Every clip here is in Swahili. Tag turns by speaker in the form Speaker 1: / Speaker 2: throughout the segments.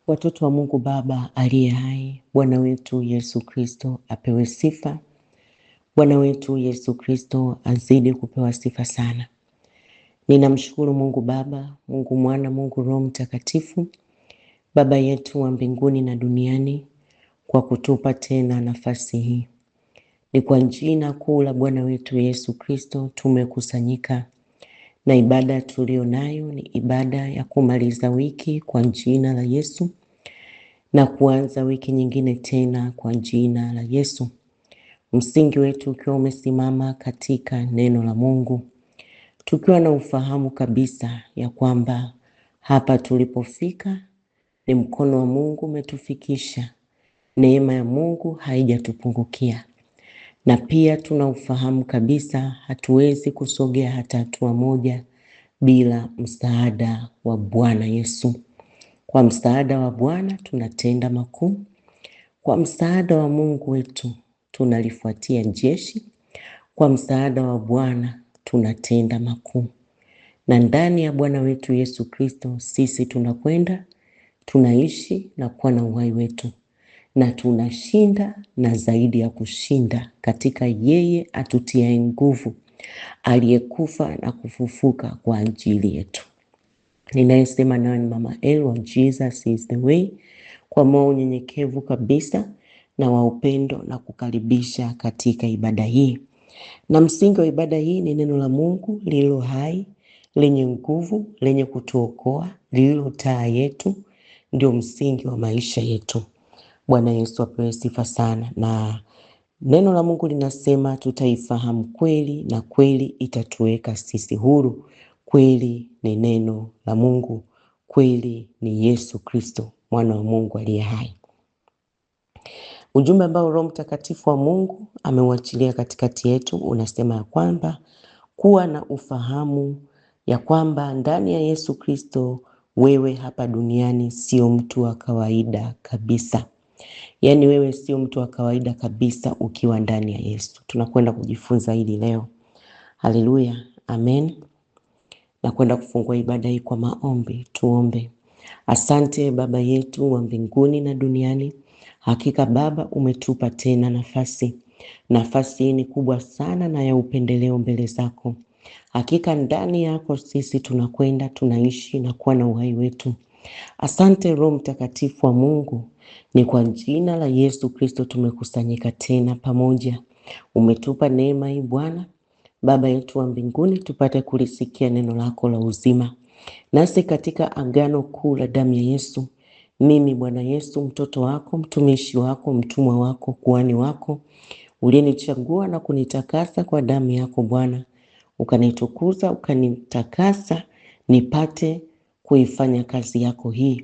Speaker 1: Watoto wa Mungu Baba aliye hai, Bwana wetu Yesu Kristo apewe sifa. Bwana wetu Yesu Kristo azidi kupewa sifa sana. Ninamshukuru Mungu Baba, Mungu Mwana, Mungu Roho Mtakatifu, Baba yetu wa mbinguni na duniani, kwa kutupa tena nafasi hii. Ni kwa jina kuu la Bwana wetu Yesu Kristo tumekusanyika, na ibada tulio nayo ni ibada ya kumaliza wiki kwa jina la Yesu, na kuanza wiki nyingine tena kwa jina la Yesu. Msingi wetu ukiwa umesimama katika neno la Mungu, tukiwa na ufahamu kabisa ya kwamba hapa tulipofika ni mkono wa Mungu umetufikisha. Neema ya Mungu haijatupungukia. Na pia tuna ufahamu kabisa hatuwezi kusogea hata hatua moja bila msaada wa Bwana Yesu. Kwa msaada wa Bwana tunatenda makuu. Kwa msaada wa Mungu wetu tunalifuatia jeshi. Kwa msaada wa Bwana tunatenda makuu. Na ndani ya Bwana wetu Yesu Kristo sisi tunakwenda, tunaishi na kuwa na uhai wetu. Na tunashinda na zaidi ya kushinda katika yeye atutiaye nguvu, aliyekufa na kufufuka kwa ajili yetu. Ninayesema nawe ni Mama Elwa, Jesus is the way, kwa moyo unyenyekevu kabisa na wa upendo na kukaribisha katika ibada hii. Na msingi wa ibada hii ni neno la Mungu lililo hai, lenye nguvu, lenye kutuokoa, lililo taa yetu, ndio msingi wa maisha yetu. Bwana Yesu apewe sifa sana. Na neno la Mungu linasema tutaifahamu kweli na kweli itatuweka sisi huru. Kweli ni neno la Mungu, kweli ni Yesu Kristo, mwana wa Mungu aliye hai. Ujumbe ambao Roho Mtakatifu wa Mungu ameuachilia katikati yetu unasema ya kwamba kuwa na ufahamu ya kwamba ndani ya Yesu Kristo wewe hapa duniani sio mtu wa kawaida kabisa. Yaani wewe sio mtu wa kawaida kabisa ukiwa ndani ya Yesu. Tunakwenda kujifunza hili leo. Haleluya, amen. Na kwenda kufungua ibada hii kwa maombi. Tuombe. Asante Baba yetu wa mbinguni na duniani. Hakika Baba umetupa tena nafasi. Nafasi hii ni kubwa sana na ya upendeleo mbele zako. Hakika ndani yako sisi tunakwenda, tunaishi na kuwa na uhai wetu. Asante Roho Mtakatifu wa Mungu. Ni kwa jina la Yesu Kristo tumekusanyika tena pamoja. Umetupa neema hii Bwana, Baba yetu wa mbinguni, tupate kulisikia neno lako la uzima. Nasi katika agano kuu la damu ya Yesu, mimi Bwana Yesu, mtoto wako, mtumishi wako, mtumwa wako, kuhani wako, uliyenichagua na kunitakasa kwa damu yako Bwana, ukanitukuza, ukanitakasa, nipate kuifanya kazi yako hii.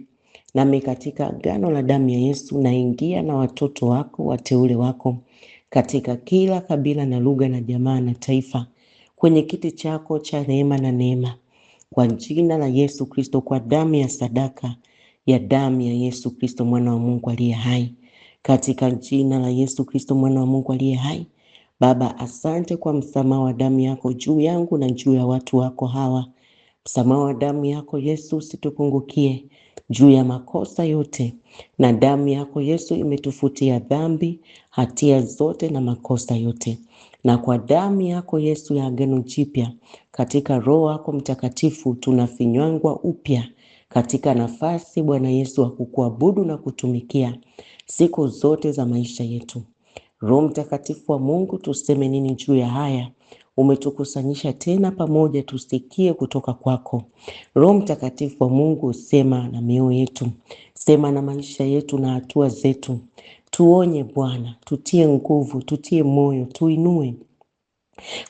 Speaker 1: Nami katika agano la damu ya Yesu naingia na watoto wako, wateule wako, katika kila kabila na lugha na jamaa na taifa, kwenye kiti chako cha rehema na neema, kwa jina la Yesu Kristo, kwa damu ya sadaka ya damu ya Yesu Kristo, mwana wa Mungu aliye hai. Katika jina la Yesu Kristo, mwana wa Mungu aliye hai. Baba, asante kwa msamaha wa damu yako juu yangu na juu ya watu wako hawa. Msamaha wa damu yako Yesu usitupungukie juu ya makosa yote. Na damu yako Yesu imetufutia dhambi, hatia zote na makosa yote. Na kwa damu yako Yesu ya agano jipya, katika Roho wako Mtakatifu tunafinywangwa upya katika nafasi Bwana Yesu wa kukuabudu na kutumikia siku zote za maisha yetu. Roho Mtakatifu wa Mungu, tuseme nini juu ya haya? Umetukusanyisha tena pamoja tusikie kutoka kwako. Roho Mtakatifu wa Mungu, sema na mioyo yetu, sema na maisha yetu na hatua zetu. Tuonye Bwana, tutie nguvu, tutie moyo, tuinue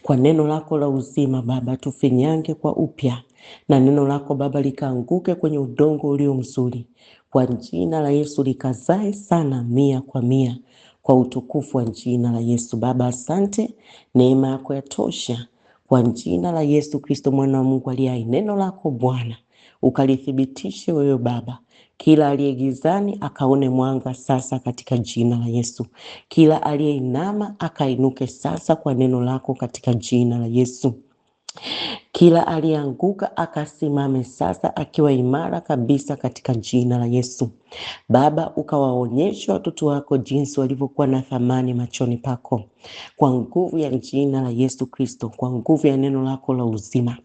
Speaker 1: kwa neno lako la uzima Baba, tufinyange kwa upya, na neno lako Baba likaanguke kwenye udongo ulio mzuri. Kwa jina la Yesu likazae sana 100% kwa utukufu wa jina la Yesu. Baba, asante, neema yako yatosha. Kwa jina la Yesu Kristo, mwana wa Mungu aliye hai, neno lako Bwana ukalithibitishe wewe Baba. Kila aliye gizani akaone mwanga sasa katika jina la Yesu. Kila aliyeinama akainuke sasa kwa neno lako katika jina la Yesu. Kila aliyeanguka akasimame sasa akiwa imara kabisa katika jina la Yesu. Baba, ukawaonyesha watoto wako jinsi walivyokuwa na thamani machoni pako, kwa nguvu ya jina la Yesu Kristo, kwa nguvu ya neno lako la uzima.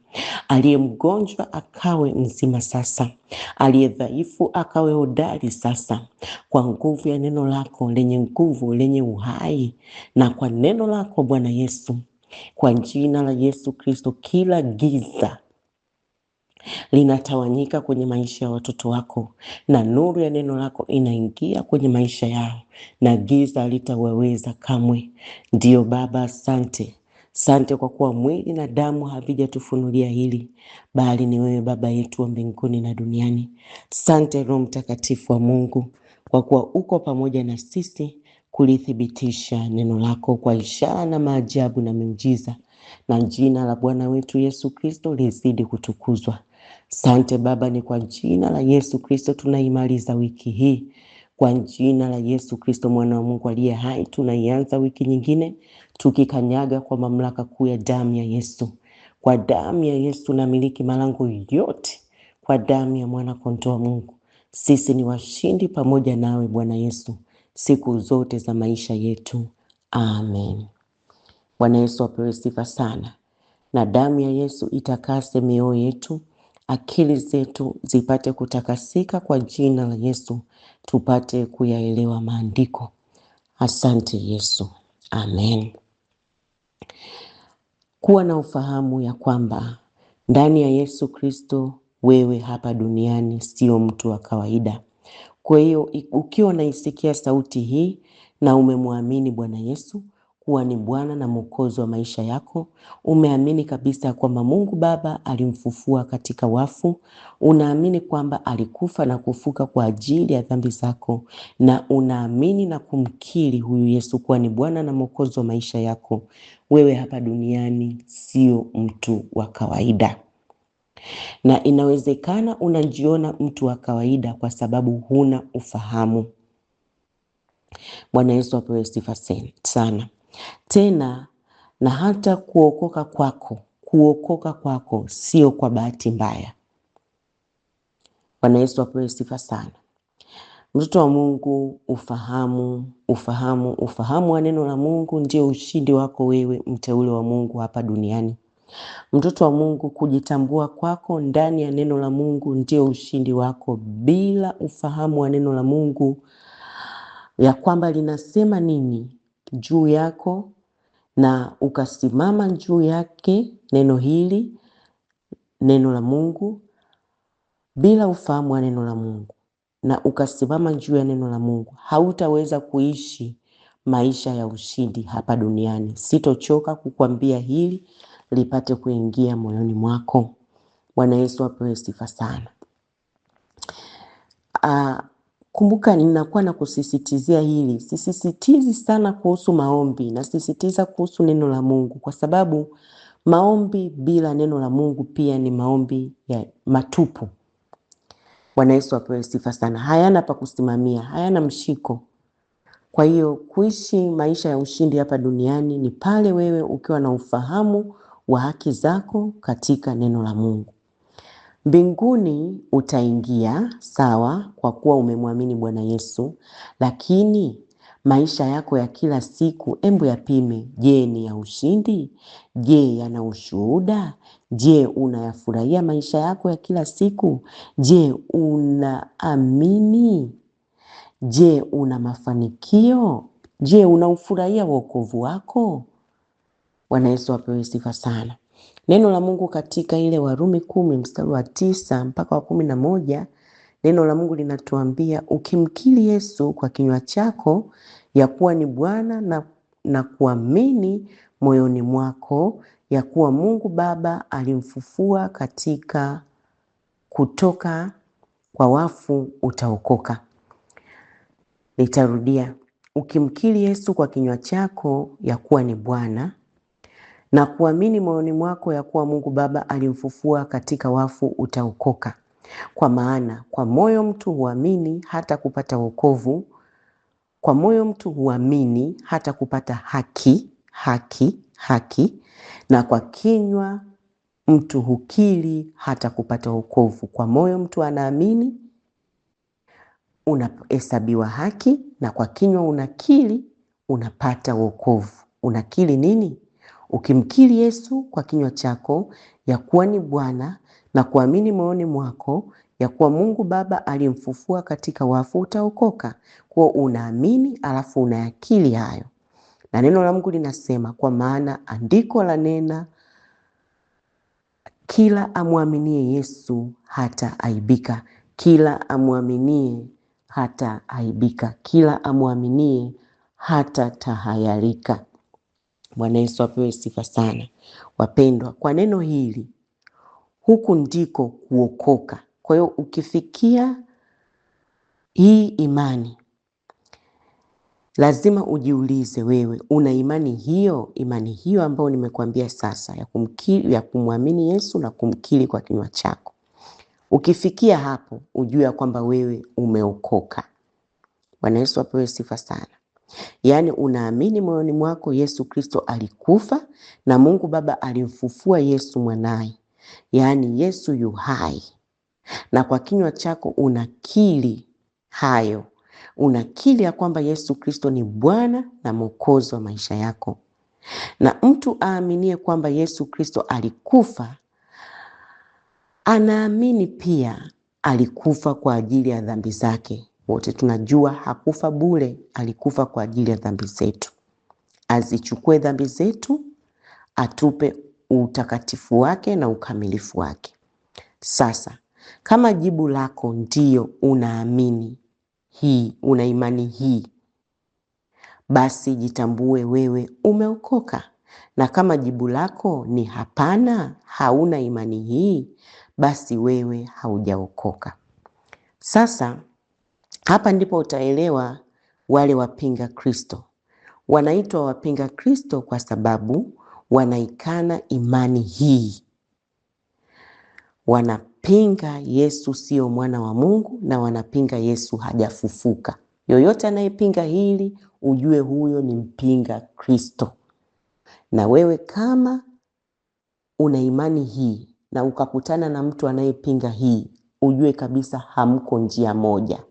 Speaker 1: Aliye mgonjwa akawe mzima sasa, aliye dhaifu akawe hodari sasa, kwa nguvu ya neno lako lenye nguvu, lenye uhai, na kwa neno lako Bwana Yesu, kwa jina la Yesu Kristo, kila giza linatawanyika kwenye maisha ya watoto wako, na nuru ya neno lako inaingia kwenye maisha yao, na giza litawaweza kamwe. Ndiyo Baba, asante. Asante kwa kuwa mwili na damu havijatufunulia hili, bali ni wewe Baba yetu wa mbinguni na duniani. Asante Roho Mtakatifu wa Mungu, kwa kuwa uko pamoja na sisi kulithibitisha neno lako kwa ishara na maajabu na miujiza, na jina la Bwana wetu Yesu Kristo lizidi kutukuzwa. Asante Baba, ni kwa jina la Yesu Kristo tunaimaliza wiki hii. Kwa jina la Yesu Kristo mwana wa Mungu aliye hai, tunaianza wiki nyingine tukikanyaga kwa mamlaka kuu ya damu ya Yesu. Kwa damu ya Yesu namiliki malango yote, kwa damu ya mwana kondoo wa Mungu. Sisi ni washindi pamoja nawe Bwana Yesu, siku zote za maisha yetu. Amen. Bwana Yesu apewe sifa sana. Na damu ya Yesu itakase mioyo yetu, akili zetu zipate kutakasika kwa jina la Yesu, tupate kuyaelewa maandiko. Asante Yesu. Amen. Kuwa na ufahamu ya kwamba ndani ya Yesu Kristo wewe hapa duniani sio mtu wa kawaida. Kwa hiyo ukiwa unaisikia sauti hii na umemwamini Bwana Yesu kuwa ni Bwana na Mwokozi wa maisha yako, umeamini kabisa kwamba Mungu Baba alimfufua katika wafu, unaamini kwamba alikufa na kufuka kwa ajili ya dhambi zako, na unaamini na kumkiri huyu Yesu kuwa ni Bwana na Mwokozi wa maisha yako, wewe hapa duniani sio mtu wa kawaida. Na inawezekana unajiona mtu wa kawaida kwa sababu huna ufahamu. Bwana Yesu apewe sifa sana. Tena na hata kuokoka kwako sio kwa bahati mbaya. Bwana Yesu apewe sifa sana. Mtoto wa Mungu, ufahamu wa neno la Mungu ndio ushindi wako wewe mteule wa Mungu hapa duniani. Mtoto wa Mungu, kujitambua kwako ndani ya neno la Mungu ndio ushindi wako. Bila ufahamu wa neno la Mungu ya kwamba linasema nini juu yako, na ukasimama juu yake neno hili, neno la Mungu, bila ufahamu wa neno la Mungu na ukasimama juu ya neno la Mungu, hautaweza kuishi maisha ya ushindi hapa duniani. Sitochoka kukwambia hili lipate kuingia moyoni mwako. Bwana Yesu apewe sifa sana. Kumbuka ninakuwa na kusisitizia hili. Sisitizi sana kuhusu maombi, na sisitiza kuhusu neno la Mungu, kwa sababu maombi bila neno la Mungu pia ni maombi ya matupu. Bwana Yesu apewe sifa sana. Hayana pa kusimamia, hayana mshiko. Kwa hiyo kuishi maisha ya ushindi hapa duniani ni pale wewe ukiwa na ufahamu wa haki zako katika neno la Mungu. Mbinguni utaingia sawa kwa kuwa umemwamini Bwana Yesu, lakini maisha yako ya kila siku embu yapime. Je, ni ya ushindi? Je, yana ushuhuda? Je, unayafurahia maisha yako ya kila siku? Je, unaamini? Je, una mafanikio? Je, unaufurahia wokovu wako? Bwana Yesu apewe sifa sana. Neno la Mungu katika ile Warumi 10 mstari wa 9 mpaka wa 11, neno la Mungu linatuambia ukimkiri Yesu kwa kinywa chako ya kuwa ni Bwana na kuamini moyoni mwako ya kuwa Mungu Baba alimfufua kutoka kwa wafu, utaokoka. Nitarudia. Ukimkiri Yesu kwa kinywa chako ya kuwa ni Bwana na kuamini moyoni mwako ya kuwa Mungu Baba alimfufua katika wafu, utaokoka. Kwa maana kwa moyo mtu huamini hata kupata wokovu, kwa moyo mtu huamini hata kupata haki, na kwa kinywa mtu hukiri hata kupata wokovu. Kwa moyo mtu anaamini, unahesabiwa haki, na kwa kinywa unakiri, unapata wokovu. Unakiri nini? Ukimkiri Yesu kwa kinywa chako ya kuwa ni Bwana na kuamini moyoni mwako ya kuwa Mungu Baba alimfufua katika wafu, utaokoka. Kwa unaamini alafu unayakiri hayo. Na neno la Mungu linasema, kwa maana andiko la nena, kila amwaminie Yesu hata aibika. Kila amwaminie hata aibika. Kila amwaminie hata tahayarika. Bwana Yesu apewe sifa sana. Wapendwa, kwa neno hili, huku ndiko kuokoka. Kwa hiyo ukifikia hii imani, lazima ujiulize wewe, una imani hiyo? Imani hiyo ambayo nimekuambia sasa, ya kumwamini Yesu na kumkiri kwa kinywa chako. Ukifikia hapo, ujue ya kwamba wewe umeokoka. Bwana Yesu apewe sifa sana. Yaani unaamini moyoni mwako Yesu Kristo alikufa na Mungu Baba alimfufua Yesu mwanaye. Yaani Yesu yu hai. Na kwa kinywa chako unakiri hayo. Unakiri ya kwamba Yesu Kristo ni Bwana na Mwokozi wa maisha yako. Na mtu aaminie kwamba Yesu Kristo alikufa, anaamini pia alikufa kwa ajili ya dhambi zake. Wote tunajua hakufa bure, alikufa kwa ajili ya dhambi zetu. Azichukue dhambi zetu, atupe utakatifu wake na ukamilifu wake. Sasa, kama jibu lako ndiyo unaamini hii, una imani hii, basi jitambue wewe umeokoka. Na kama jibu lako ni hapana, hauna imani hii, basi wewe haujaokoka. Sasa, hapa ndipo utaelewa wale wapinga Kristo. Wanaitwa wapinga Kristo kwa sababu wanaikana imani hii. Wanapinga Yesu sio mwana wa Mungu na wanapinga Yesu hajafufuka. Yoyote anayepinga hili, ujue huyo ni mpinga Kristo. Na wewe kama una imani hii na ukakutana na mtu anayepinga hii, ujue kabisa hamko njia moja.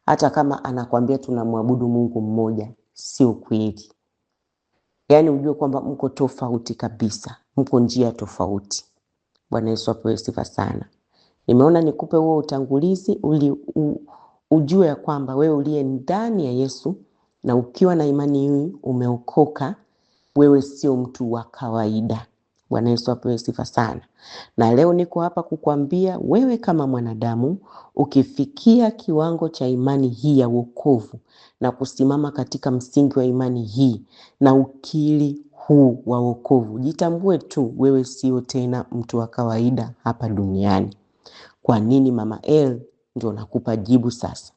Speaker 1: Hata kama anakuambia tunamwabudu Mungu mmoja, sio kweli. Yaani ujue kwamba mko tofauti kabisa, mko njia tofauti. Bwana Yesu apewe sifa sana. Nimeona nikupe huo utangulizi ujue ya kwamba wewe uliye ndani ya Yesu na ukiwa na imani hii umeokoka, wewe sio mtu wa kawaida. Bwana Yesu apewe sifa sana. Na leo niko hapa kukuambia wewe kama mwanadamu, ukifikia kiwango cha imani hii ya wokovu na kusimama katika msingi wa imani hii na ukiri huu wa wokovu, jitambue tu wewe sio tena mtu wa kawaida hapa duniani. Kwa nini Mama El? Ndio nakupa jibu sasa.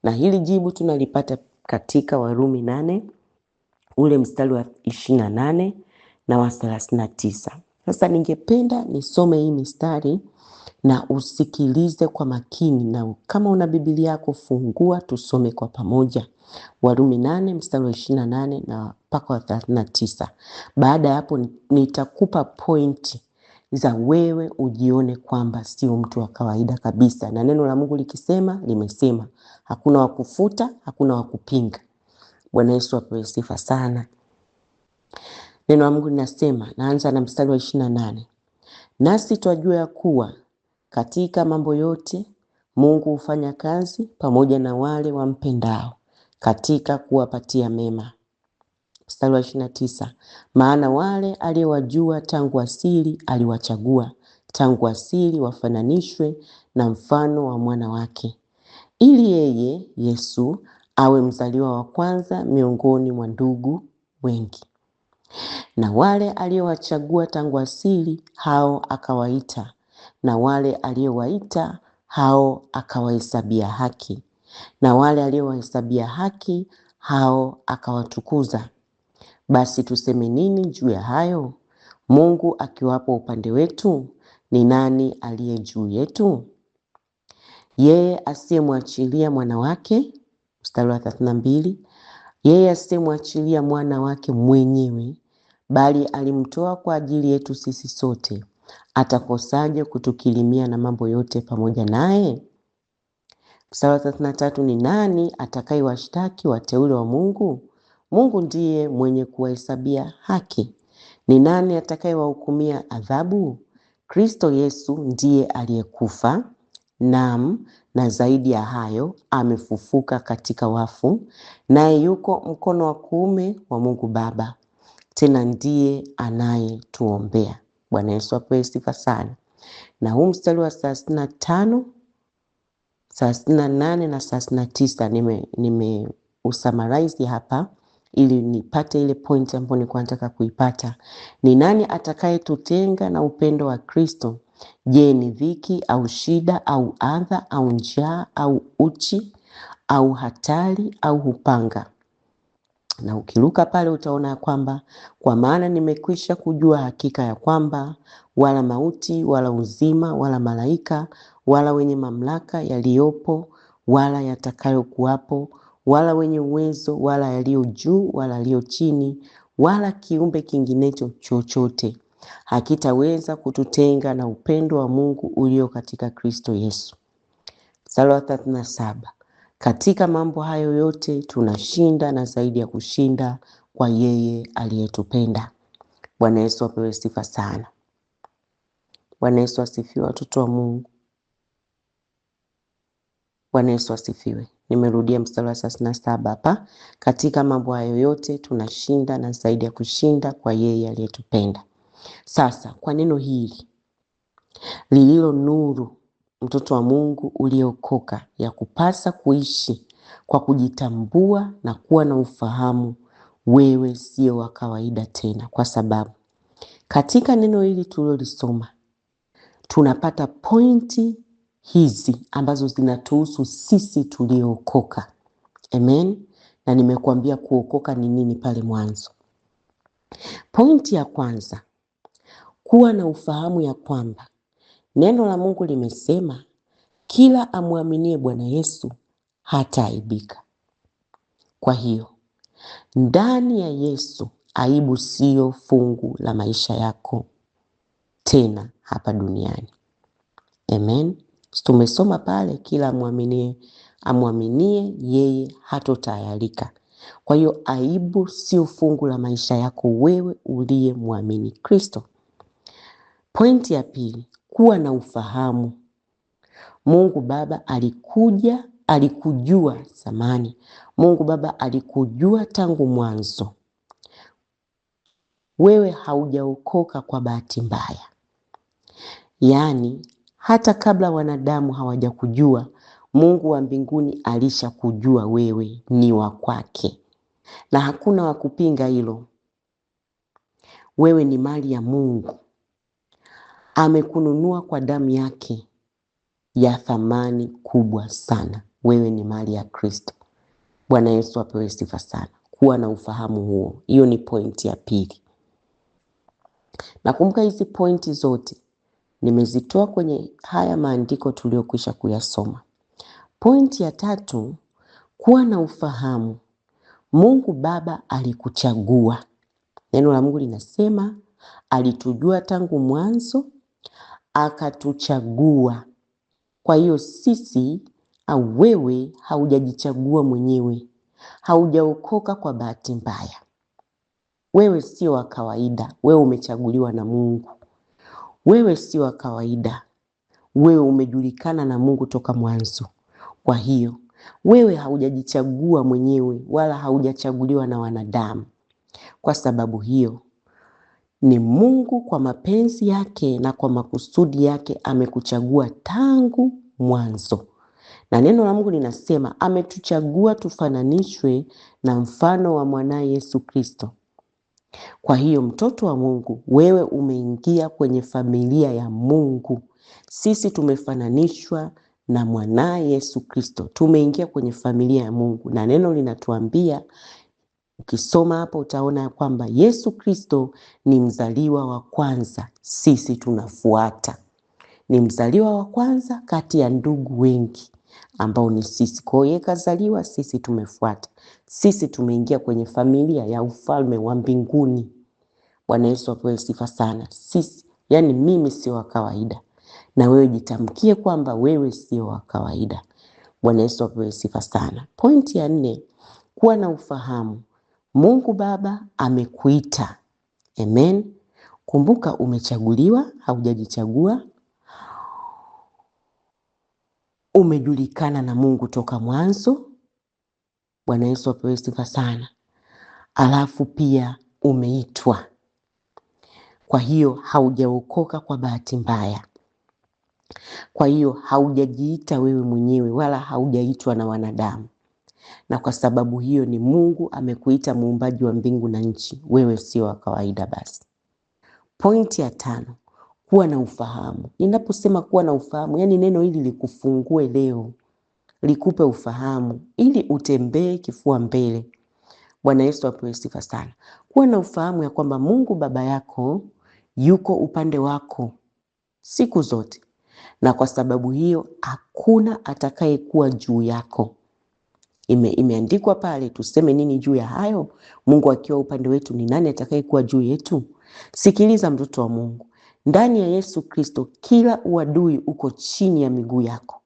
Speaker 1: Na hili jibu tunalipata katika Warumi 8, ule mstari wa 28 na wa 39. Sasa ningependa nisome hii mistari na usikilize kwa makini, na kama una Biblia yako fungua tusome kwa pamoja. Warumi 8 mstari wa 28 na mpaka wa 39. Baada ya hapo nitakupa pointi za wewe ujione kwamba sio mtu wa kawaida kabisa. Na neno la Mungu likisema, limesema. Hakuna wakufuta, hakuna wakupinga. Bwana Yesu apewe sifa sana. Neno la Mungu linasema, naanza na mstari wa 28. Nasi twajua ya kuwa katika mambo yote Mungu hufanya kazi pamoja na wale wampendao katika kuwapatia mema. Mstari wa 29. Maana wale aliyowajua tangu asili aliwachagua tangu asili wafananishwe na mfano wa mwana wake, ili yeye Yesu awe mzaliwa wa kwanza miongoni mwa ndugu wengi. Na wale aliyowachagua tangu asili hao akawaita, na wale aliyowaita hao akawahesabia haki, na wale aliyowahesabia haki hao akawatukuza. Basi tuseme nini juu ya hayo? Mungu akiwapo upande wetu, ni nani aliye juu yetu? Yeye asiyemwachilia mwana wake, mstari wa 32, yeye asiyemwachilia mwana wake mwenyewe, bali alimtoa kwa ajili yetu sisi sote, atakosaje kutukirimia na mambo yote pamoja naye? Mstari wa 33, ni nani atakayewashtaki wateule wa Mungu? Mungu ndiye mwenye kuwahesabia haki. Ni nani atakayewahukumia adhabu? Kristo Yesu ndiye aliyekufa, naam, na zaidi ya hayo amefufuka katika wafu, naye yuko mkono wa kuume wa Mungu Baba, tena ndiye anayetuombea. Bwana Yesu apewe sifa sana. Na huu mstari wa 35, 38 na 39 nimeusummarize hapa ili nipate ile point ambayo nilikuwa nataka kuipata. Ni nani atakayetutenga na upendo wa Kristo? Je, ni dhiki au shida au adha au njaa au uchi au hatari au upanga? Na ukiruka pale utaona kwamba kwa maana nimekwisha kujua hakika ya kwamba wala mauti wala uzima wala malaika wala wenye mamlaka yaliyopo wala yatakayokuwapo wala wenye uwezo wala yaliyo juu wala yaliyo chini wala kiumbe kinginecho chochote hakitaweza kututenga na upendo wa Mungu ulio katika Kristo Yesu. Mstari wa 37, katika mambo hayo yote tunashinda na zaidi ya kushinda kwa yeye aliyetupenda. Bwana Yesu apewe sifa sana. Bwana Yesu asifiwe, watoto wa Mungu. Bwana Yesu asifiwe. Nimerudia mstari wa 37 hapa. Katika mambo hayo yote tunashinda na zaidi ya kushinda kwa yeye aliyetupenda. Sasa kwa neno hili lililo nuru, mtoto wa Mungu uliokoka, ya kupasa kuishi kwa kujitambua na kuwa na ufahamu wewe sio wa kawaida tena, kwa sababu katika neno hili tulilolisoma tunapata pointi hizi ambazo zinatuhusu sisi tuliokoka. Amen. Na nimekuambia kuokoka ni nini pale mwanzo. Pointi ya kwanza, kuwa na ufahamu ya kwamba neno la Mungu limesema kila amwaminie Bwana Yesu hataaibika. Kwa hiyo ndani ya Yesu aibu sio fungu la maisha yako tena hapa duniani. Amen. Tumesoma pale kila amwaminie yeye hatotayarika. Kwa hiyo aibu sio fungu la maisha yako wewe uliyemwamini Kristo. Pointi ya pili, kuwa na ufahamu. Mungu Baba alikujua zamani. Mungu Baba alikujua tangu mwanzo. Wewe haujaokoka kwa bahati mbaya. Yaani hata kabla wanadamu hawajakujua, Mungu wa mbinguni alishakujua wewe ni wa kwake. Na hakuna wa kupinga hilo. Wewe ni mali ya Mungu. Amekununua kwa damu yake ya thamani kubwa sana. Wewe ni mali ya Kristo. Bwana Yesu apewe sifa sana. Kuwa na ufahamu huo. Hiyo ni pointi ya pili. Nakumbuka hizi pointi zote nimezitoa kwenye haya maandiko tuliyokwisha kuyasoma. Pointi ya tatu, kuwa na ufahamu. Mungu Baba alikuchagua. Neno la Mungu linasema alitujua tangu mwanzo akatuchagua. Kwa hiyo sisi au wewe haujajichagua mwenyewe. Haujaokoka kwa bahati mbaya. Wewe sio wa kawaida. Wewe umechaguliwa na Mungu. Wewe sio wa kawaida. Wewe umejulikana na Mungu toka mwanzo. Kwa hiyo wewe haujajichagua mwenyewe wala haujachaguliwa na wanadamu. Kwa sababu hiyo ni Mungu kwa mapenzi yake na kwa makusudi yake amekuchagua tangu mwanzo. Na neno la Mungu linasema ametuchagua tufananishwe na mfano wa mwanae Yesu Kristo. Kwa hiyo mtoto wa Mungu, wewe umeingia kwenye familia ya Mungu. Sisi tumefananishwa na mwanae Yesu Kristo. Tumeingia kwenye familia ya Mungu. Na neno linatuambia, ukisoma hapo utaona ya kwamba Yesu Kristo ni mzaliwa wa kwanza. Sisi tunafuata. Ni mzaliwa wa kwanza kati ya ndugu wengi ambao ni sisi. Kwa hiyo kazaliwa, sisi tumefuata. Sisi tumeingia kwenye familia ya ufalme wa mbinguni. Bwana Yesu apewe sifa sana. Sisi Yaani mimi sio wa kawaida. Na wewe jitamkie kwamba wewe sio wa kawaida. Bwana Yesu apewe sifa sana. Pointi ya 4, kuwa na ufahamu. Mungu Baba amekuita. Amen. Kumbuka umechaguliwa, haujajichagua. Umejulikana na Mungu toka mwanzo. Bwana Yesu apewe sifa sana. Alafu pia umeitwa. Kwa hiyo haujaokoka kwa bahati mbaya. Kwa hiyo haujajiita wewe mwenyewe wala haujaitwa na wanadamu. Na kwa sababu hiyo ni Mungu amekuita, muumbaji wa mbingu na nchi. Wewe sio wa kawaida basi. Pointi ya 5, kuwa na ufahamu. Ninaposema kuwa na ufahamu, yani neno hili likufungue leo, likupe ufahamu ili utembee kifua mbele. Bwana Yesu apewe sifa sana. Kuwa na ufahamu ya kwamba Mungu Baba yako yuko upande wako siku zote. Na kwa sababu hiyo hakuna atakayekuwa juu yako. Imeandikwa pale, tuseme nini juu ya hayo? Mungu akiwa upande wetu, ni nani atakayekuwa juu yetu? Sikiliza mtoto wa Mungu. Ndani ya Yesu Kristo kila uadui uko chini ya miguu yako.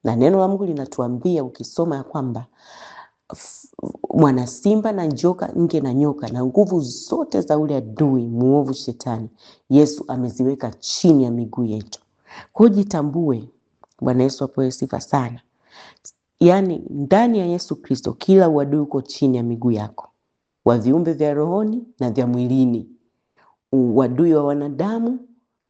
Speaker 1: Na neno la Mungu linatuambia ukisoma ya kwamba mwana simba na njoka, nge na nyoka na nguvu zote za ule adui muovu shetani, Yesu ameziweka chini ya miguu yetu. Kwa hiyo jitambue. Bwana Yesu apewe sifa sana. Yaani ndani ya Yesu Kristo kila uadui uko chini ya miguu yako, wa viumbe vya rohoni na vya mwilini. Uadui wa wanadamu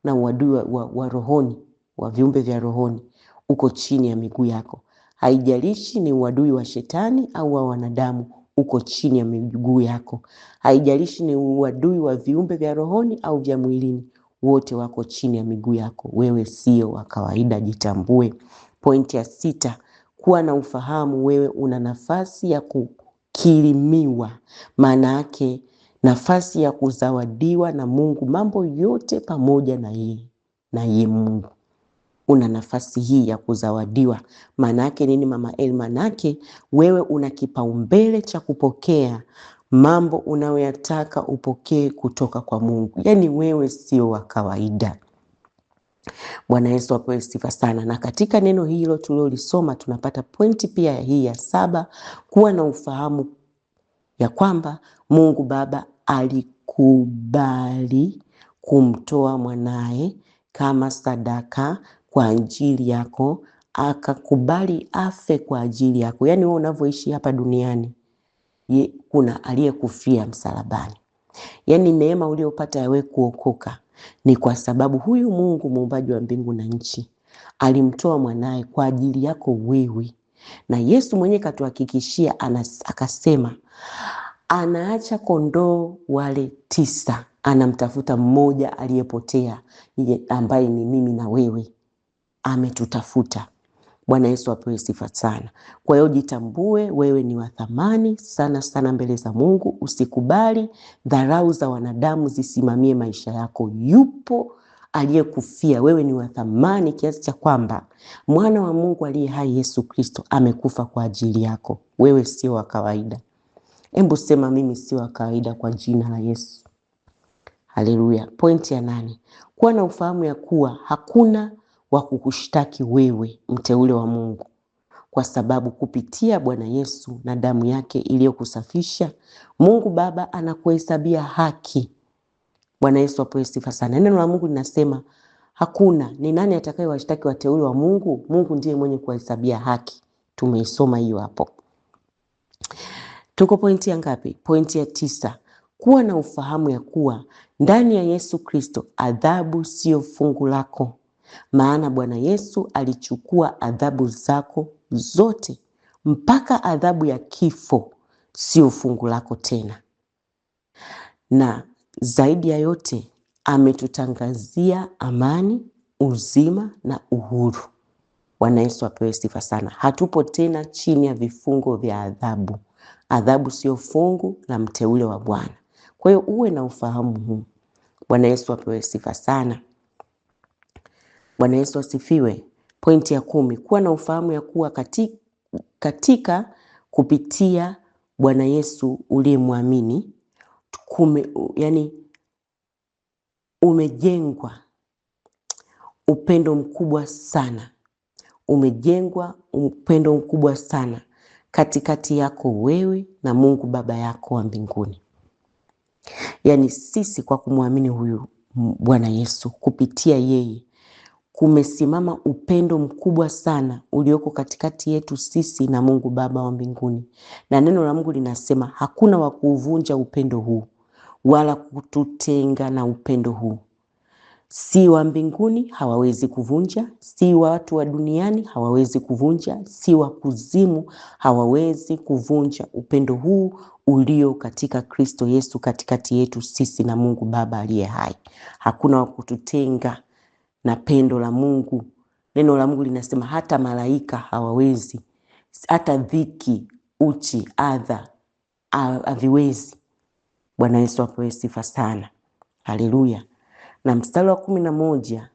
Speaker 1: na uadui wa rohoni, wa viumbe vya rohoni uko chini ya miguu yako. Haijalishi ni uadui wa shetani au wa wanadamu, uko chini ya miguu yako. Haijalishi ni uadui wa viumbe vya rohoni au vya mwilini, wote wako chini ya miguu yako. Wewe sio wa kawaida, jitambue. Pointi ya 6, kuwa na ufahamu. Wewe una nafasi ya kukirimiwa, maana yake nafasi ya kuzawadiwa na Mungu mambo yote pamoja na yeye Mungu. Una nafasi hii ya kuzawadiwa. Maana yake nini Mama El? Maana yake wewe una kipaumbele cha kupokea mambo unayoyataka upokee kutoka kwa Mungu. Yaani wewe sio wa kawaida. Bwana Yesu apewe sifa sana. Na katika neno hilo tulilolisoma tunapata pointi pia hii ya 7, kuwa na ufahamu ya kwamba Mungu Baba alikubali kumtoa mwanae kama sadaka kwa ajili yako, akakubali afe kwa ajili yako. Yaani wewe unavyoishi hapa duniani, kuna aliyekufia msalabani. Yaani neema uliyopata ya wewe kuokoka ni kwa sababu huyu Mungu muumbaji wa mbingu na nchi alimtoa mwanae kwa ajili yako wewe. Na Yesu mwenyewe katuhakikishia, akasema anaacha kondoo wale 9, anamtafuta mmoja aliyepotea, ambaye ni mimi na wewe. Ametutafuta. Bwana Yesu apewe sifa sana. Kwa hiyo jitambue, wewe ni wa thamani sana sana mbele za Mungu. Usikubali dharau za wanadamu zisimamie maisha yako. Yupo aliyekufia. Wewe ni wa thamani kiasi cha kwamba mwana wa Mungu aliye hai Yesu Kristo amekufa kwa ajili yako. Wewe sio wa kawaida. Hebu sema mimi sio wa kawaida kwa jina la Yesu. Haleluya. Pointi ya 8, kuwa na ufahamu ya kuwa hakuna wa kukushtaki wewe mteule wa Mungu, kwa sababu kupitia Bwana Yesu na damu yake iliyokusafisha, Mungu Baba anakuhesabia haki. Bwana Yesu apewe sifa sana. Neno la Mungu linasema hakuna, ni nani atakayewashtaki wateule wa Mungu? Mungu ndiye mwenye kuhesabia haki. Tumeisoma hiyo hapo. Tuko pointi ya ngapi? Pointi ya 9. Kuwa na ufahamu ya kuwa ndani ya Yesu Kristo adhabu sio fungu lako. Maana Bwana Yesu alichukua adhabu zako zote, mpaka adhabu ya kifo sio fungu lako tena. Na zaidi ya yote ametutangazia amani, uzima na uhuru. Bwana Yesu apewe sifa sana. Hatupo tena chini ya vifungo vya adhabu. Adhabu sio fungu la mteule wa Bwana. Kwa hiyo uwe na ufahamu huu. Bwana Yesu apewe sifa sana. Bwana Yesu asifiwe. Pointi ya 10, kuwa na ufahamu ya kuwa katika kupitia Bwana Yesu uliyemwamini, yani umejengwa upendo mkubwa sana. Umejengwa upendo mkubwa sana katikati yako wewe na Mungu Baba yako wa mbinguni. Yaani sisi kwa kumwamini huyu Bwana Yesu, kupitia yeye kumesimama upendo mkubwa sana ulioko katikati yetu sisi na Mungu Baba wa mbinguni. Na neno la Mungu linasema hakuna wa kuvunja upendo huu wala kututenga na upendo huu. Si wa mbinguni hawawezi kuvunja, si watu wa duniani hawawezi kuvunja, si wa kuzimu hawawezi kuvunja upendo huu ulio katika Kristo Yesu katikati yetu sisi na Mungu Baba aliye hai. Hakuna wa kututenga na pendo la Mungu. Neno la Mungu linasema hata malaika hawawezi, hata dhiki, uchi, adha haviwezi. Bwana Yesu apewe sifa sana. Haleluya. Na mstari wa 11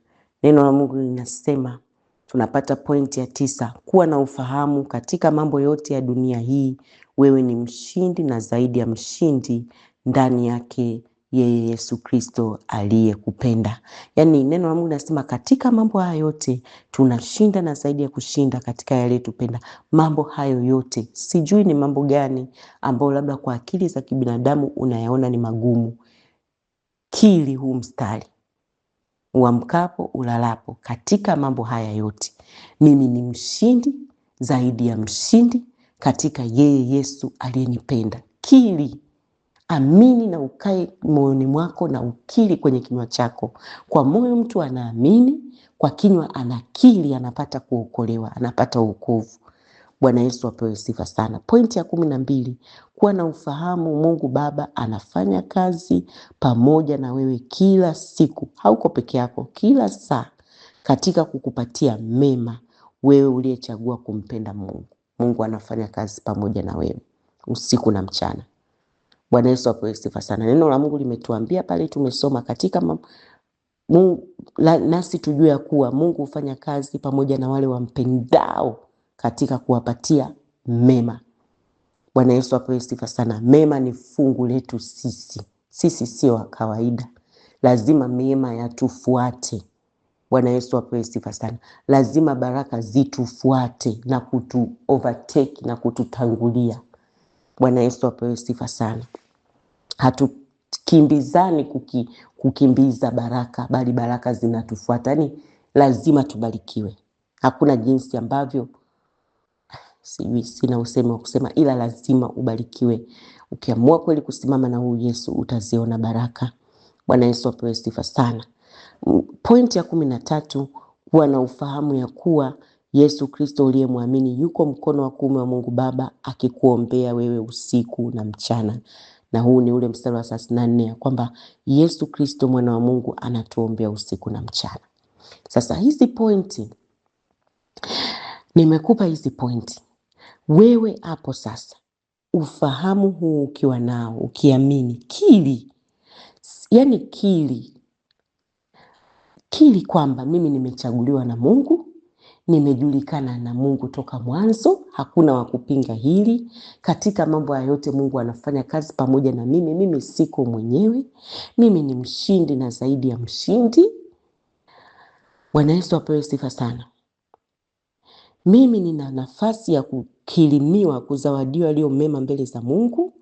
Speaker 1: neno la Mungu linasema, tunapata pointi ya 9, kuwa na ufahamu katika mambo yote ya dunia hii, wewe ni mshindi na zaidi ya mshindi ndani yake yeye Yesu Kristo aliyekupenda. Yaani neno la Mungu linasema katika mambo haya yote tunashinda na zaidi ya kushinda katika yale tupenda. Mambo hayo yote, sijui ni mambo gani ambao labda kwa akili za kibinadamu unayaona ni magumu. Kili huu mstari, uamkapo ulalapo, katika mambo haya yote mimi ni mshindi zaidi ya mshindi katika yeye Yesu aliyenipenda. Kili, amini na ukae moyoni mwako na ukiri kwenye kinywa chako. Kwa moyo mtu anaamini, kwa kinywa anakiri, anapata kuokolewa, anapata wokovu. Bwana Yesu apewe sifa sana. Pointi ya 12, kuwa na ufahamu Mungu Baba anafanya kazi pamoja na wewe kila siku. Hauko peke yako, kila saa katika kukupatia mema wewe uliyechagua kumpenda Mungu. Mungu anafanya kazi pamoja na wewe usiku na mchana. Bwana Yesu apewe sifa sana. Neno la Mungu limetuambia pale, tumesoma katika nasi tujue ya kuwa Mungu hufanya kazi pamoja na wale wampendao katika kuwapatia mema. Bwana Yesu apewe sifa sana. Mema ni fungu letu sisi. Sisi sio wa kawaida. Lazima mema yatufuate. Bwana Yesu apewe sifa sana. Lazima baraka zitufuate na kutu overtake na kututangulia. Bwana Yesu apewe sifa sana. Hatukimbizani kukimbiza baraka, bali baraka zinatufuata. Yaani lazima tubarikiwe. Hakuna jinsi ambavyo, sina usemi wa kusema, ila lazima ubarikiwe. Ukiamua kweli kusimama na huyu Yesu utaziona baraka. Bwana Yesu apewe sifa sana. Pointi ya 13, kuwa na ufahamu ya kuwa Yesu Kristo uliyemwamini yuko mkono wa kuume wa Mungu Baba akikuombea wewe usiku na mchana. Na huu ni ule mstari wa 34 kwamba Yesu Kristo mwana wa Mungu anatuombea usiku na mchana. Sasa hizi pointi, nimekupa hizi pointi. Wewe hapo sasa, ufahamu huu ukiwa nao, ukiamini, kili. Yaani kili kwamba mimi nimechaguliwa na Mungu, nimejulikana na Mungu toka mwanzo, hakuna wa kupinga hili. Katika mambo ya yote Mungu anafanya kazi pamoja na mimi. Mimi siko mwenyewe. Mimi ni mshindi na zaidi ya mshindi. Bwana Yesu apewe sifa sana. Mimi nina nafasi ya kukirimiwa, kuzawadiwa yaliyo mema mbele za Mungu.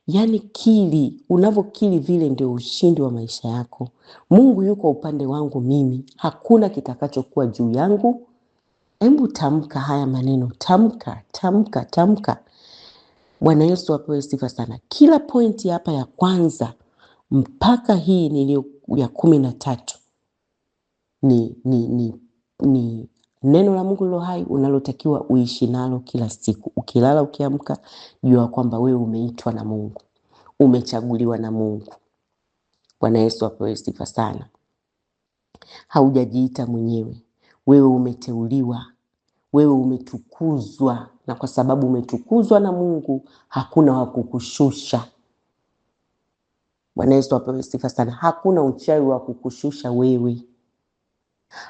Speaker 1: Yaani kili, unavyokili vile ndio ushindi wa maisha yako. Mungu yuko upande wangu mimi. Hakuna kitakachokuwa juu yangu. Hebu tamka haya maneno, tamka. Bwana Yesu apewe sifa sana. Kila pointi hapa ya kwanza mpaka hii nilio ya 13 ni neno la Mungu lilo hai unalotakiwa uishi nalo kila siku. Ukilala ukiamka, jua kwamba wewe umeitwa na Mungu. Umechaguliwa na Mungu. Bwana Yesu apewe sifa sana. Haujajiita mwenyewe. Wewe umeteuliwa. Wewe umetukuzwa, na kwa sababu umetukuzwa na Mungu, hakuna wa kukushusha. Bwana Yesu apewe sifa sana. Hakuna uchawi wa kukushusha wewe.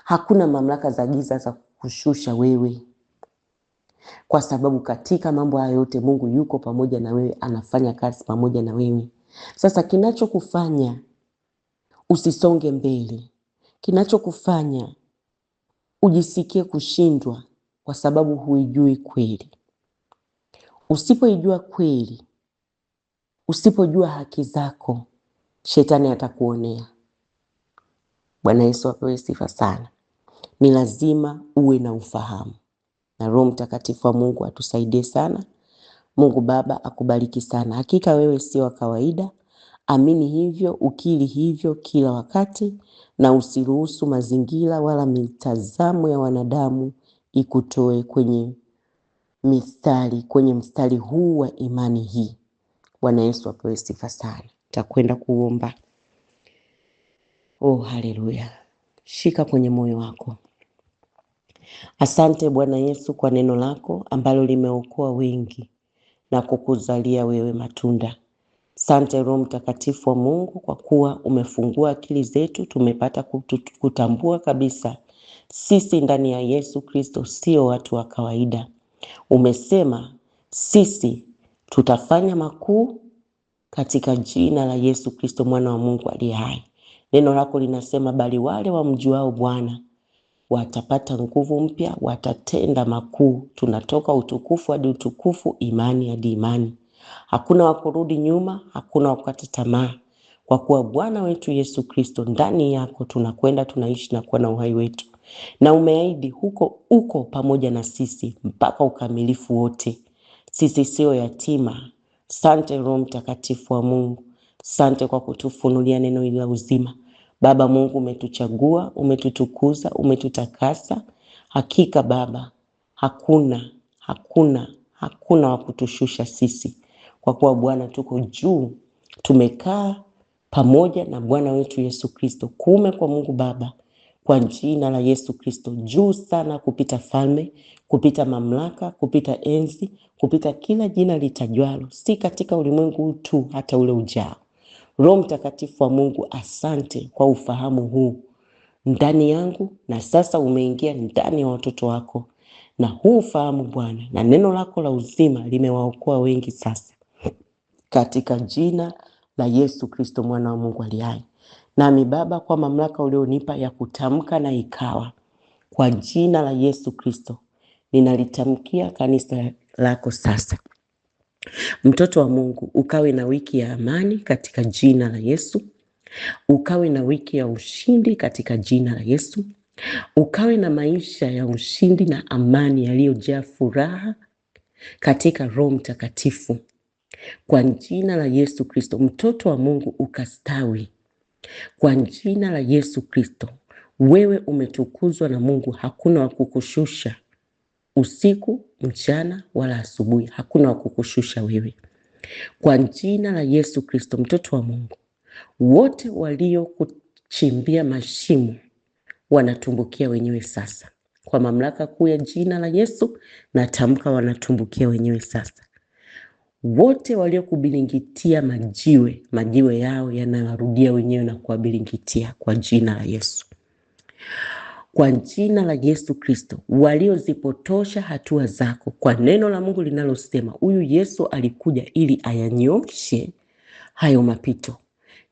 Speaker 1: Hakuna mamlaka za giza za kukushusha wewe. Kwa sababu katika mambo haya yote Mungu yuko pamoja na wewe, anafanya kazi pamoja na wewe. Sasa kinachokufanya usisonge mbele, kinachokufanya ujisikie kushindwa kwa sababu huijui kweli. Usipoijua kweli, usipojua haki zako, shetani atakuonea. Bwana Yesu apewe sifa sana. Ni lazima uwe na ufahamu. Na Roho Mtakatifu wa Mungu atusaidie sana. Mungu Baba akubariki sana. Hakika wewe sio wa kawaida. Amini hivyo, ukiri hivyo kila wakati, na usiruhusu mazingira wala mitazamo ya wanadamu ikutoe kwenye mstari huu wa imani hii. Bwana Yesu apewe sifa sana. Takwenda kuomba. Haleluya. Shika kwenye moyo wako. Asante Bwana Yesu kwa neno lako ambalo limeokoa wengi na kukuzalia wewe matunda. Asante Roho Mtakatifu wa Mungu kwa kuwa umefungua akili zetu, tumepata kutambua kabisa sisi ndani ya Yesu Kristo sio watu wa kawaida. Umesema sisi tutafanya makuu katika jina la Yesu Kristo mwana wa Mungu aliye hai. Neno lako linasema bali wale wamjuao Bwana watapata nguvu mpya, watatenda makuu. Tunatoka utukufu hadi utukufu, imani hadi imani. Hakuna wa kurudi nyuma, hakuna wa kukata tamaa. Kwa kuwa Bwana wetu Yesu Kristo ndani yako tunakwenda, tunaishi na kuwa na uhai wetu. Na umeahidi uko pamoja na sisi mpaka ukamilifu wote. Sisi sio yatima. Asante Roho Mtakatifu wa Mungu. Asante kwa kutufunulia neno hili la uzima. Baba Mungu, umetuchagua, umetutukuza, umetutakasa. Hakika Baba, hakuna wa kutushusha sisi. Kwa kuwa Bwana tuko juu, tumekaa pamoja na Bwana wetu Yesu Kristo, kuume kwa Mungu Baba, kwa jina la Yesu Kristo, juu sana kupita falme, kupita mamlaka, kupita enzi, kupita kila jina litajwalo, si katika ulimwengu tu, hata ule ujao. Roho Mtakatifu wa Mungu, asante kwa ufahamu huu ndani yangu, na sasa umeingia ndani ya watoto wako. Na huu ufahamu Bwana na neno lako la uzima limewaokoa wengi sasa, katika jina la Yesu Kristo mwana wa Mungu aliye hai. Nami Baba, kwa mamlaka ulionipa ya kutamka na ikawa, kwa jina la Yesu Kristo ninalitamkia kanisa lako sasa. Mtoto wa Mungu, ukawe na wiki ya amani katika jina la Yesu. Ukawe na wiki ya ushindi katika jina la Yesu. Ukawe na maisha ya ushindi na amani yaliyojaa furaha katika Roho Mtakatifu. Kwa jina la Yesu Kristo, mtoto wa Mungu ukastawi. Kwa jina la Yesu Kristo, wewe umetukuzwa na Mungu, hakuna wa kukushusha. Usiku, mchana, wala asubuhi, hakuna wa kukushusha wewe. Kwa jina la Yesu Kristo, mtoto wa Mungu, wote walio kuchimbia mashimo wanatumbukia wenyewe sasa. Kwa mamlaka kuu ya jina la Yesu, natamka wanatumbukia wenyewe sasa. Wote walio kubilingitia majiwe yao yanawarudia wenyewe na kuwabilingitia kwa jina la Yesu. Kwa jina la Yesu Kristo, waliozipotosha hatua zako, kwa neno la Mungu linalosema huyu Yesu alikuja ili ayanyoshe hayo mapito.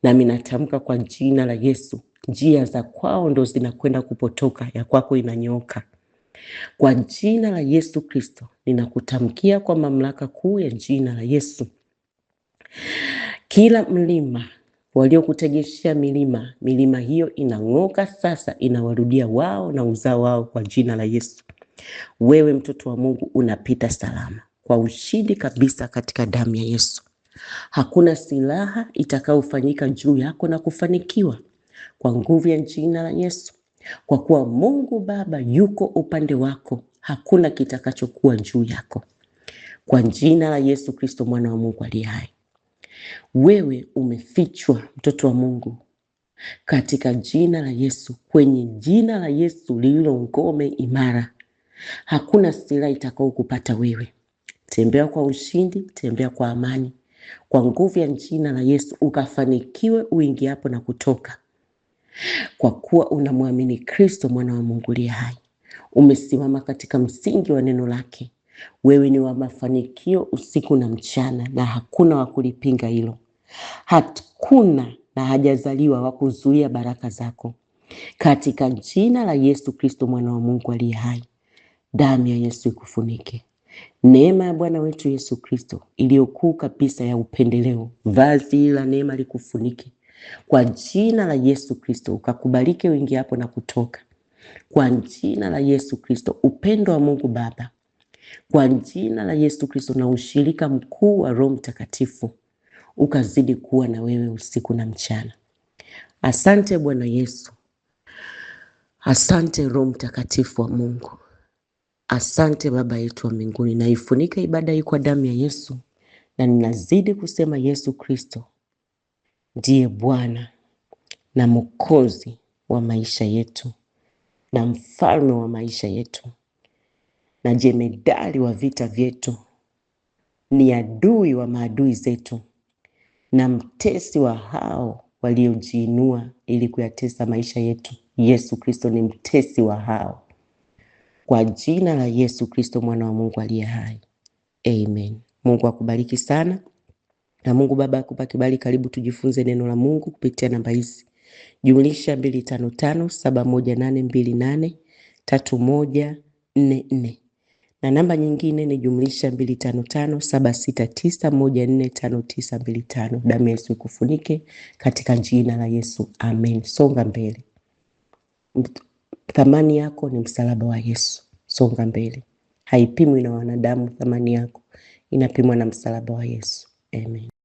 Speaker 1: Nami natamka kwa jina la Yesu, njia za kwao ndo zinakwenda kupotoka, ya kwako inanyooka. Kwa jina la Yesu Kristo, ninakutamkia kwa mamlaka kuu ya jina la Yesu, kila mlima waliokutegeshea milima hiyo inang'oka sasa, inawarudia wao na uzao wao kwa jina la Yesu. Wewe mtoto wa Mungu unapita salama kwa ushindi kabisa katika damu ya Yesu. Hakuna silaha itakayofanyika juu yako na kufanikiwa kwa nguvu ya jina la Yesu. Kwa kuwa Mungu Baba yuko upande wako, hakuna kitakachokuwa juu yako. Kwa jina la Yesu Kristo mwana wa Mungu aliye hai. Wewe umefichwa mtoto wa Mungu katika jina la Yesu, kwenye jina la Yesu lililo ngome imara. Hakuna silaha itakao kupata wewe. Tembea kwa ushindi, tembea kwa amani. Kwa nguvu ya jina la Yesu ukafanikiwe uingiapo na kutoka. Kwa kuwa unamwamini Kristo mwana wa Mungu aliye hai. Umesimama katika msingi wa neno lake. Wewe ni wa mafanikio usiku na mchana, na hakuna wa kulipinga hilo. Hakuna na hajazaliwa wa kuzuia baraka zako. Katika jina la Yesu Kristo mwana wa Mungu aliye hai, damu ya Yesu ikufunike. Neema ya Bwana wetu Yesu Kristo iliyokuu kabisa ya upendeleo, vazi la neema likufunike. Kwa jina la Yesu Kristo ukakubalike uingia hapo na kutoka. Kwa jina la Yesu Kristo upendo wa Mungu Baba, kwa jina la Yesu Kristo na ushirika mkuu wa Roho Mtakatifu ukazidi kuwa na wewe usiku na mchana. Asante Bwana Yesu. Asante Roho Mtakatifu wa Mungu. Asante Baba yetu wa mbinguni. Na ifunike ibada hii kwa damu ya Yesu, na ninazidi kusema Yesu Kristo ndiye Bwana na Mwokozi wa maisha yetu na mfalme wa maisha yetu na jemedari wa vita vyetu, ni adui wa maadui zetu na mtesi wa hao waliojiinua ili kuyatesa maisha yetu. Yesu Kristo ni mtesi wa hao. Kwa jina la Yesu Kristo mwana wa Mungu aliye hai. Amen. Mungu akubariki sana. Na Mungu Baba akupa kibali. Karibu tujifunze neno la Mungu kupitia namba hizi: +255 718283144 na namba nyingine ni +255 Damu Yesu ikufunike katika jina la Yesu. Amen. Songa mbele. Thamani yako ni msalaba wa Yesu. Songa mbele. Haipimwi na wanadamu thamani yako, inapimwa na msalaba wa Yesu. Amen.